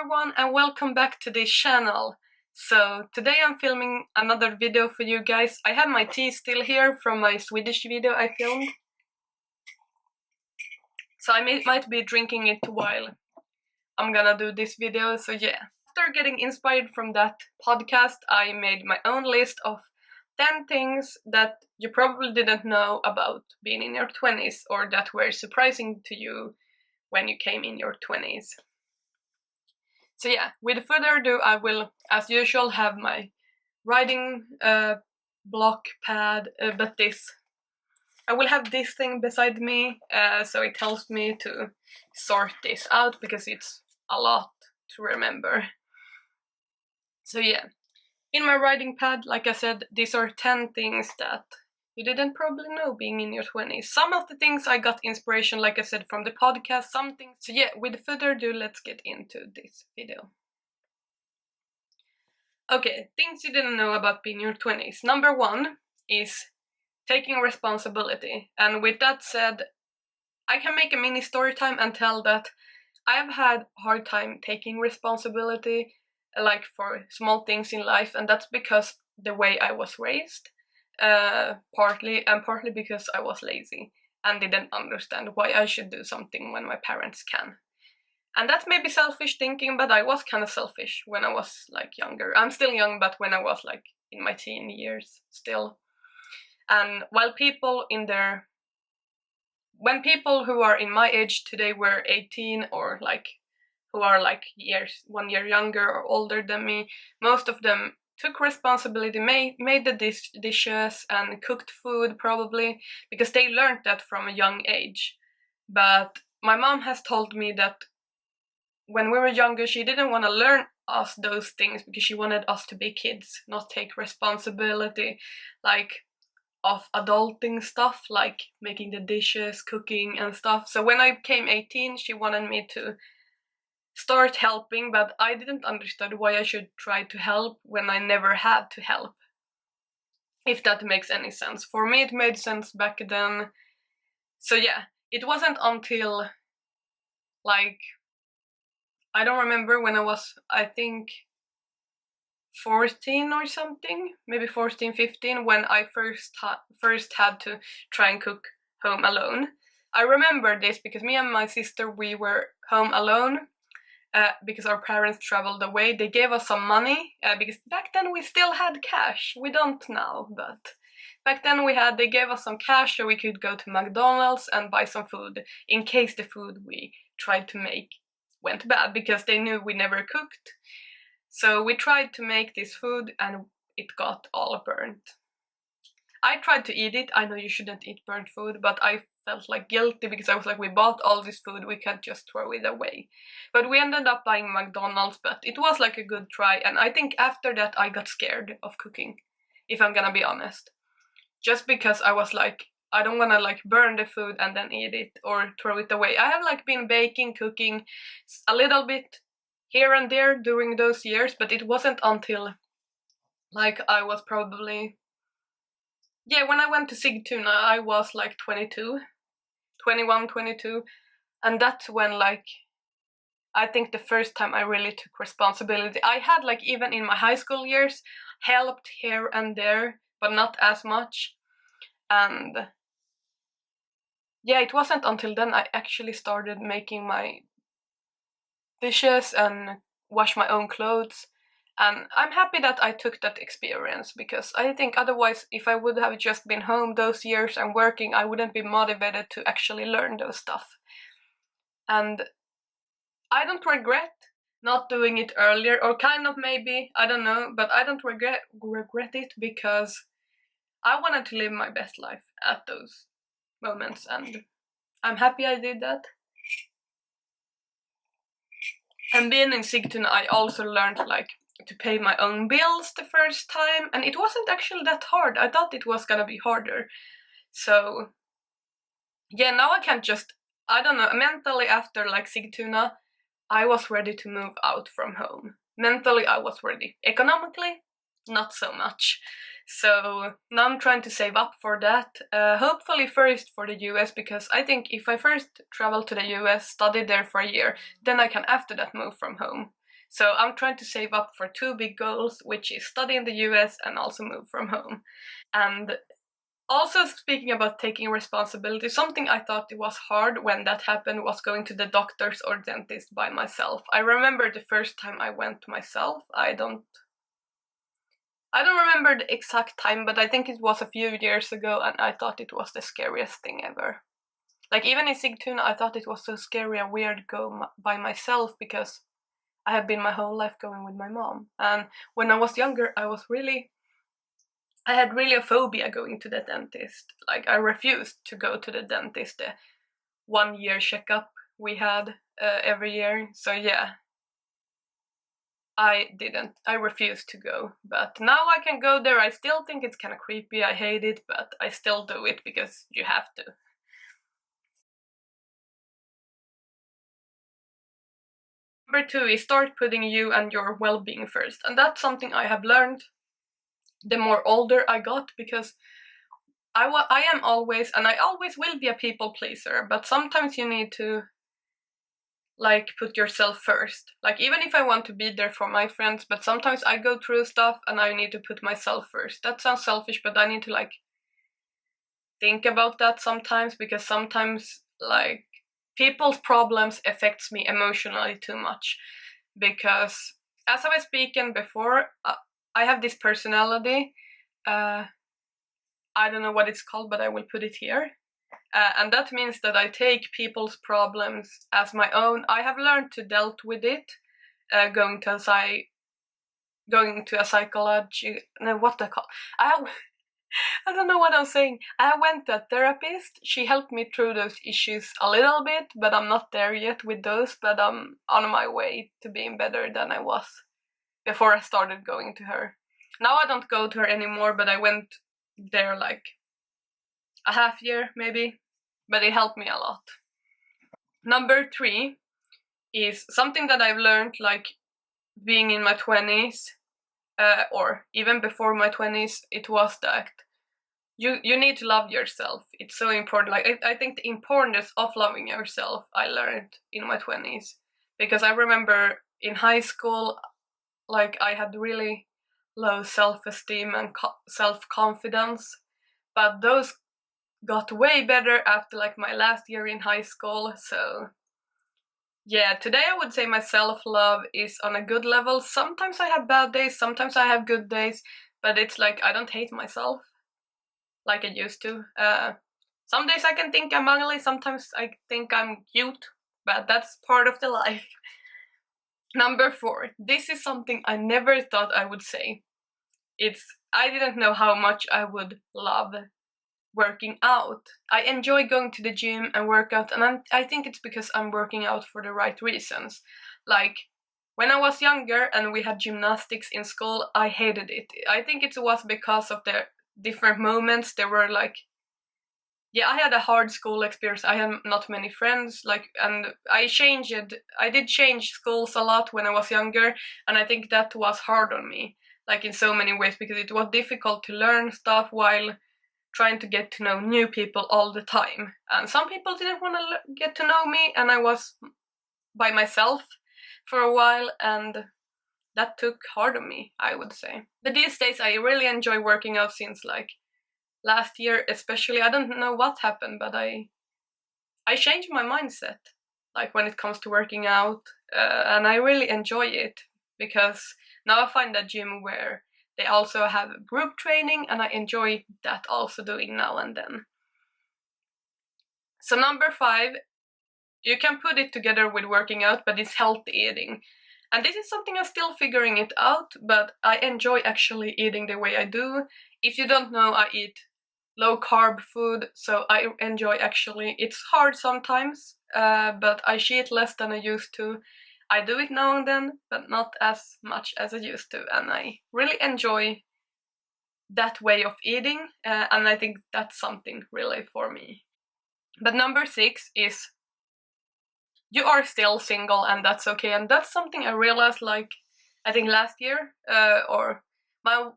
everyone and welcome back to this channel. So today I'm filming another video for you guys. I have my tea still here from my Swedish video I filmed. So I might be drinking it while I'm gonna do this video, so yeah. After getting inspired from that podcast, I made my own list of 10 things that you probably didn't know about being in your 20s or that were surprising to you when you came in your 20s. So yeah, with further ado, I will, as usual, have my writing block pad, but I will have this thing beside me, so it helps me to sort this out because it's a lot to remember. So yeah, in my writing pad, like I said, these are 10 things that you didn't probably know being in your 20s. Some of the things I got inspiration, like I said, from the podcast, some things. So yeah, with further ado, let's get into this video. Okay, things you didn't know about being in your 20s. Number 1 is taking responsibility. And with that said, I can make a mini story time and tell that I have had a hard time taking responsibility, like for small things in life, and that's because the way I was raised. Partly because I was lazy and didn't understand why I should do something when my parents can. And that's maybe selfish thinking, but I was kind of selfish when I was like younger. I'm still young, but when I was like in my teen years still. And when people who are in my age today were 18 or like who are like 1 year younger or older than me, most of them took responsibility, made the dishes and cooked food probably, because they learned that from a young age. But my mom has told me that when we were younger, she didn't want to learn us those things because she wanted us to be kids, not take responsibility like of adulting stuff, like making the dishes, cooking and stuff. So when I became 18, she wanted me to start helping, but I didn't understand why I should try to help when I never had to help. If that makes any sense. For me it made sense back then. So yeah, it wasn't until like, I don't remember, when I was, I think 14 or something, maybe 14, 15, when I first had to try and cook home alone. I remember this because me and my sister, we were home alone. Because our parents traveled away. They gave us some money, because back then we still had cash. We don't now, but back then they gave us some cash so we could go to McDonald's and buy some food in case the food we tried to make went bad, because they knew we never cooked. So we tried to make this food and it got all burnt. I tried to eat it. I know you shouldn't eat burnt food, but I felt like guilty because I was like, we bought all this food, we can't just throw it away. But we ended up buying McDonald's, but it was like a good try, and I think after that I got scared of cooking, if I'm gonna be honest. Just because I was like, I don't wanna like burn the food and then eat it or throw it away. I have like been baking, cooking a little bit here and there during those years, but it wasn't until like I was probably, yeah, when I went to Sigtuna I was like 21, 22, and that's when like I think the first time I really took responsibility. I had like, even in my high school years, helped here and there, but not as much. And yeah, it wasn't until then I actually started making my dishes and wash my own clothes. And I'm happy that I took that experience, because I think otherwise, if I would have just been home those years and working, I wouldn't be motivated to actually learn those stuff. And I don't regret not doing it earlier, or kind of maybe, I don't know, but I don't regret it because I wanted to live my best life at those moments, and I'm happy I did that. And being in Sigtuna, I also learned like to pay my own bills the first time, and it wasn't actually that hard. I thought it was gonna be harder. So yeah, now I can't just, I don't know, mentally after like Sigtuna, I was ready to move out from home. Mentally I was ready. Economically, not so much. So now I'm trying to save up for that. Hopefully first for the US, because I think if I first travel to the US, study there for a year, then I can after that move from home. So I'm trying to save up for two big goals, which is study in the US and also move from home. And also, speaking about taking responsibility, something I thought it was hard when that happened was going to the doctors or dentist by myself. I remember the first time I went myself. I don't remember the exact time, but I think it was a few years ago, and I thought it was the scariest thing ever. Like, even in Sigtuna, I thought it was so scary and weird to go by myself because I have been my whole life going with my mom. And when I was younger, I had really a phobia going to the dentist. Like, I refused to go to the dentist, the 1 year checkup we had every year. So yeah, I refused to go. But now I can go there. I still think it's kind of creepy. I hate it, but I still do it because you have to. Number two is start putting you and your well-being first. And that's something I have learned the more older I got, because I am always, and I always will be, a people pleaser, but sometimes you need to like put yourself first. Like, even if I want to be there for my friends, but sometimes I go through stuff and I need to put myself first. That sounds selfish, but I need to like think about that sometimes, because sometimes like people's problems affects me emotionally too much. Because as I was speaking before, I have this personality. I don't know what it's called, but I will put it here. And that means that I take people's problems as my own. I have learned to dealt with it, going to a psychology. No, what the call? I don't know what I'm saying. I went to a therapist. She helped me through those issues a little bit, but I'm not there yet with those. But I'm on my way to being better than I was before I started going to her. Now I don't go to her anymore, but I went there like a half year maybe, but it helped me a lot. Number three is something that I've learned like being in my 20s, or even before my 20s. It was that you need to love yourself. It's so important. Like, I think the importance of loving yourself I learned in my 20s, because I remember in high school, like, I had really low self-esteem and self-confidence, but those got way better after like my last year in high school. So yeah, today I would say my self-love is on a good level. Sometimes I have bad days, sometimes I have good days, but it's like I don't hate myself like I used to. Some days I can think I'm ugly, sometimes I think I'm cute, but that's part of the life. Number four, this is something I never thought I would say. I didn't know how much I would love working out. I enjoy going to the gym and work out, and I think it's because I'm working out for the right reasons. Like, when I was younger and we had gymnastics in school, I hated it. I think it was because of the different moments. There were like, yeah, I had a hard school experience. I had not many friends, like, and I did change schools a lot when I was younger, and I think that was hard on me, like in so many ways, because it was difficult to learn stuff while trying to get to know new people all the time. And some people didn't want to get to know me, and I was by myself for a while, and that took hard on me, I would say. But these days I really enjoy working out, since like last year especially. I don't know what happened, but I changed my mindset, like when it comes to working out, and I really enjoy it, because now I find a gym where they also have group training, and I enjoy that also doing now and then. So number five, you can put it together with working out, but it's healthy eating. And this is something I'm still figuring it out, but I enjoy actually eating the way I do. If you don't know, I eat low carb food, so I enjoy actually. It's hard sometimes, but I cheat less than I used to. I do it now and then, but not as much as I used to, and I really enjoy that way of eating, and I think that's something really for me. But number six is you are still single, and that's okay. And that's something I realized, like, I think last year, or my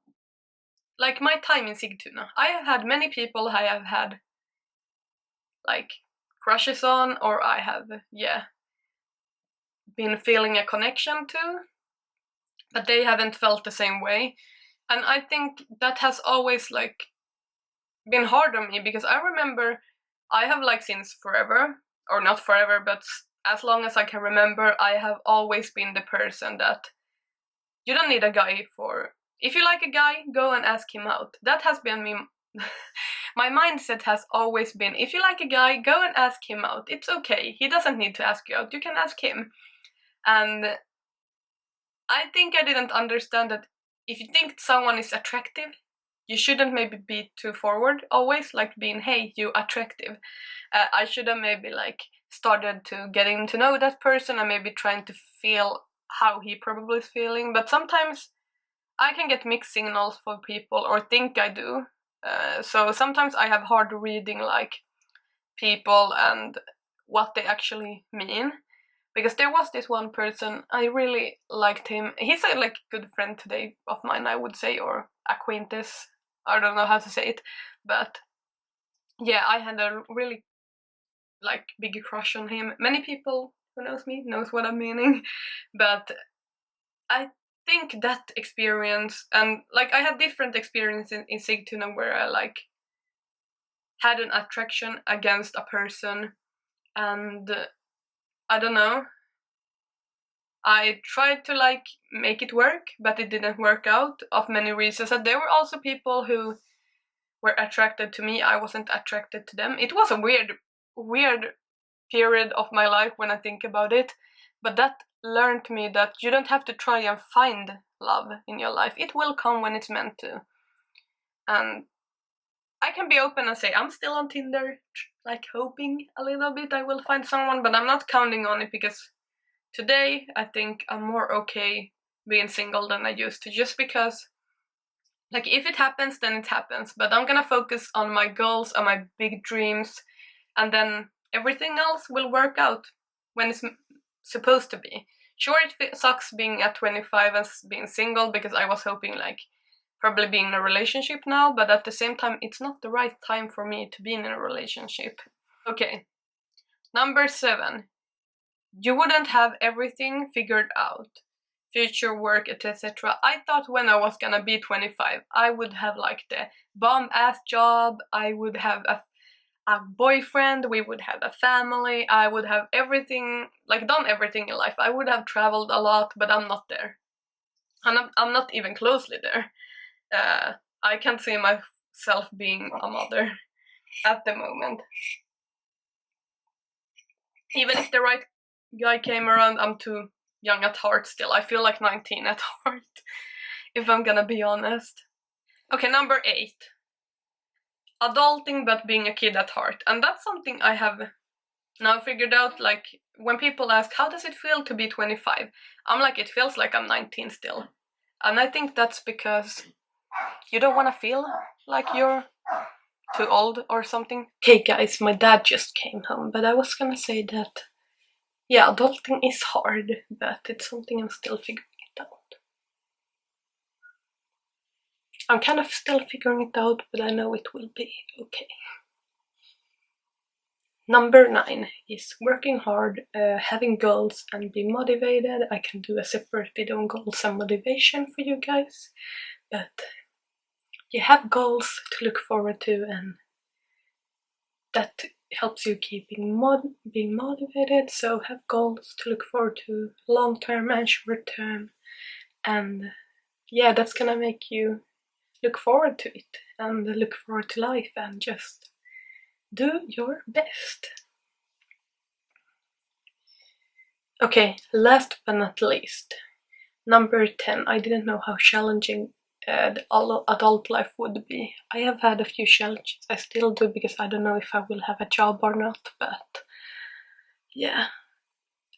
my time in Sigtuna. I have had many people I have had like crushes on, or I have been feeling a connection to. but they haven't felt the same way. And I think that has always like been hard on me, because I remember I have like since forever, or not forever, but as long as I can remember, I have always been the person that you don't need a guy for. If you like a guy, go and ask him out. That has been me. My mindset has always been, if you like a guy, go and ask him out. It's okay. He doesn't need to ask you out. You can ask him. And I think I didn't understand that if you think someone is attractive, you shouldn't maybe be too forward always, like being, hey, you attractive. I should have maybe like started to getting to know that person and maybe trying to feel how he probably is feeling. But sometimes I can get mixed signals for people, or think I do. So sometimes I have hard reading like people and what they actually mean. Because there was this one person, I really liked him. He's a like good friend today of mine, I would say, or acquaintance. I don't know how to say it, but yeah, I had a really like big crush on him. Many people who knows me knows what I'm meaning, but I think that experience, and like I had different experiences in Sigtuna where I like had an attraction against a person, and I don't know, I tried to like make it work, but it didn't work out of many reasons. And there were also people who were attracted to me. I wasn't attracted to them. It was a weird period of my life when I think about it. But that learned me that you don't have to try and find love in your life. It will come when it's meant to. And I can be open and say I'm still on Tinder, like hoping a little bit I will find someone, but I'm not counting on it, because today I think I'm more okay being single than I used to, just because like if it happens then it happens, but I'm gonna focus on my goals and my big dreams, and then everything else will work out when it's supposed to be. Sure, it sucks being at 25 and being single, because I was hoping like probably being in a relationship now, but at the same time it's not the right time for me to be in a relationship. Okay, number 7. You wouldn't have everything figured out. Future work, etc. I thought when I was gonna be 25, I would have like the bomb ass job, I would have a boyfriend, we would have a family, I would have everything, like done everything in life. I would have traveled a lot, but I'm not there. And I'm not even closely there. I can't see myself being a mother at the moment. Even if the right guy came around, I'm too young at heart still. I feel like 19 at heart, if I'm gonna be honest. Okay, number 8. Adulting but being a kid at heart. And that's something I have now figured out. Like, when people ask, how does it feel to be 25? I'm like, it feels like I'm 19 still. And I think that's because you don't want to feel like you're too old or something. Okay guys, my dad just came home, but I was gonna say that yeah, adulting is hard, but it's something I'm still figuring it out. I'm kind of still figuring it out, but I know it will be okay. Number 9 is working hard, having goals and being motivated. I can do a separate video on goals and motivation for you guys, but you have goals to look forward to, and that helps you being motivated. So have goals to look forward to, long term and short term, and yeah, that's gonna make you look forward to it and look forward to life and just do your best. Okay, last but not least, number 10. I didn't know how challenging the adult life would be. I have had a few challenges. I still do, because I don't know if I will have a job or not, but yeah,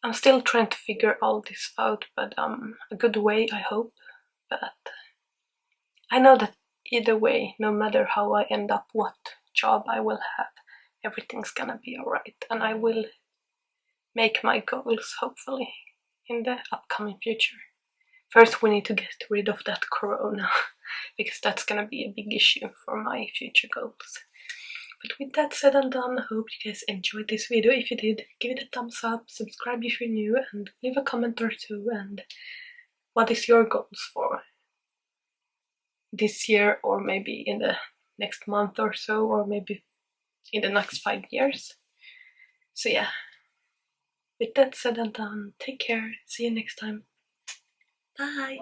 I'm still trying to figure all this out, but a good way, I hope. But I know that either way, no matter how I end up, what job I will have, everything's gonna be alright, and I will make my goals, hopefully, in the upcoming future. First, we need to get rid of that corona, because that's gonna be a big issue for my future goals. But with that said and done, I hope you guys enjoyed this video. If you did, give it a thumbs up, subscribe if you're new, and leave a comment or two, and what is your goals for this year, or maybe in the next month or so, or maybe in the next 5 years? So yeah, with that said and done, take care, see you next time, bye!